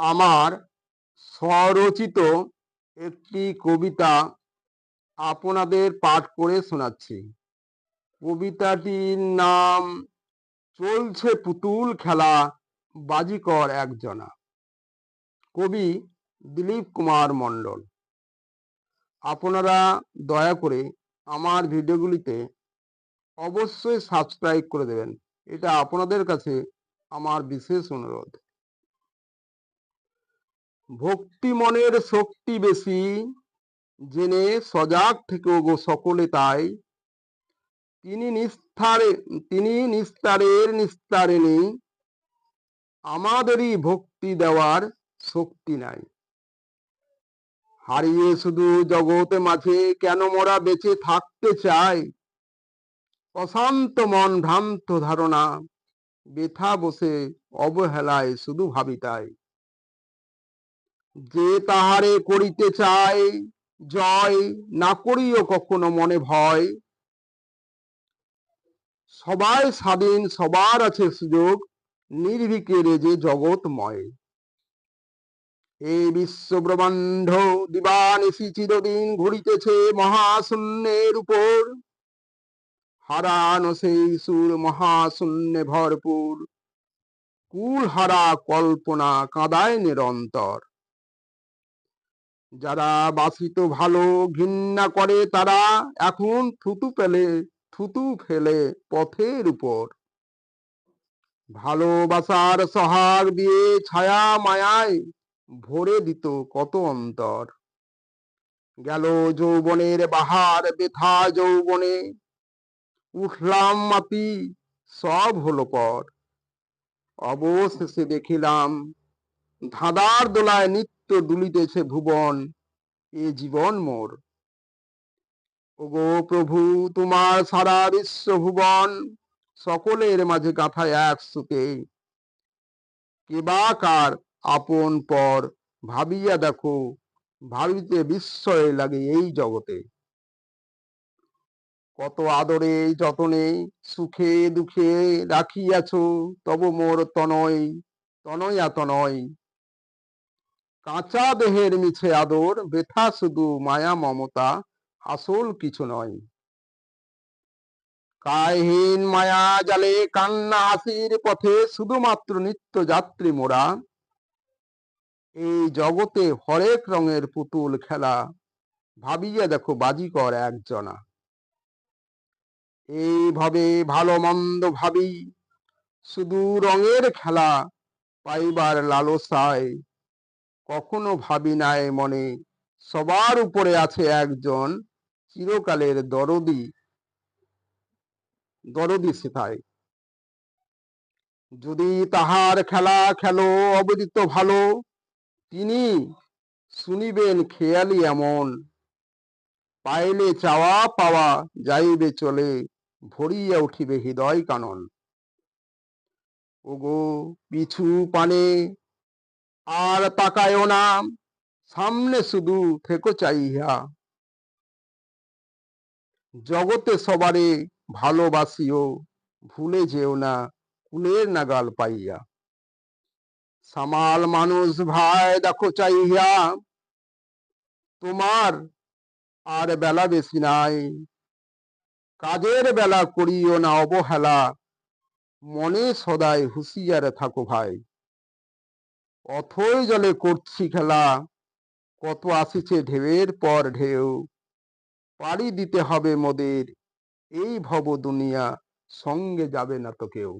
আমার স্বরচিত একটি কবিতা আপনাদের পাঠ করে শোনাচ্ছি। কবিতাটির নাম চলছে পুতুল খেলা, বাজিকর একজনা। কবি দিলীপ কুমার মণ্ডল। আপনারা দয়া করে আমার ভিডিওগুলিতে অবশ্যই সাবস্ক্রাইব করে দেবেন, এটা আপনাদের কাছে আমার বিশেষ অনুরোধ। ভক্তি মনের শক্তি বেশি, জেনে সজাগ থেকেও গো সকলে তাই। তিনি নিস্তারের নিস্তারিণী, আমাদেরই ভক্তি দেওয়ার শক্তি নাই। হারিয়ে শুধু জগতে মাঝে কেন মোরা বেঁচে থাকতে চাই। অশান্ত মন ভ্রান্ত ধারণা, বেথা বসে অবহেলায় শুধু ভাবি তাই। যে তাহারে করিতে চায় জয়, না করিও কখনো মনে ভয়। সবাই স্বাধীন, সবার আছে সুযোগ, নির্ভীকের যে জগৎময়। এই বিশ্ব ব্রহ্মাণ্ড দিবানিশি চিরদিন ঘুরিতেছে মহাশূন্যের উপর। হারানো সেই সুর মহাশূন্যে ভরপুর, কুল হারা কল্পনা কাঁদায় নিরন্তর। যারা বাসিত ভালো ঘৃণা করে, তারা এখন থুতু ফেলে পথের উপর। ভালোবাসার সোহাগ দিয়ে ছায়া মায়ায় ভরে দিত কত অন্তর। গেল যৌবনের বাহার বেথা যৌবনে, উঠলাম মাটি সব হলো পর। অবশেষে দেখিলাম ধাঁধার দোলায় নিত্য দুলিতেছে ভুবন, এ জীবন মোর। ওগো প্রভু, তোমার সারা বিশ্ব ভুবন, সকলের মাঝে গাঁথায় এক সুতে। কে বা কার আপন পর ভাবিয়া দেখো, ভাবিতে বিস্ময় লাগে এই জগতে। কত আদরে যতনে সুখে দুঃখে রাখিয়াছ তব মোর তনয় তনয়া তনয়। কাঁচা দেহের মিছে আদর, বেথা শুধু মায়া মমতা, আসল কিছু নয়। কায়হীন মায়া জালে কান্না হাসির পথে, শুধুমাত্র নিত্য যাত্রী মোরা। এই জগতে হরেক রঙের পুতুল খেলা, ভাবিয়া দেখো বাজিকর একজনা। এইভাবে ভালো মন্দ ভাবি, শুধু রঙের খেলা পাইবার লালসায়। কখনো ভাবি নাই মনে, সবার উপরে আছে একজন চিরকালের দরদি সেথায়। যদি তাহার খেলা খেলো অবিদিত ভালো, তিনি শুনিবেন খেয়ালি এমন। পাইলে চাওয়া পাওয়া যাইবে চলে, ভরিয়া উঠিবে হৃদয় কানন। ওগো পিছু পানে আর তাকায়ও না, সামনে শুধু থেকো চাইয়া। জগতে সবারে ভালোবাসিও, ভুলে যেও না কুলের নাগাল পাইয়া। সামাল মানুষ ভাই দেখো চাইয়া, তোমার আর বেলা বেশি নাই। কাজের বেলা করিও না অবহেলা, মনে সদাই হুঁশিয়ার থাকো ভাই। অথই জলে করছি খেলা, কত আসিছে ঢেউয়ের পর ঢেউ। পাড়ি দিতে হবে মোদের এই ভব দুনিয়া, সঙ্গে যাবে না তো কেউ।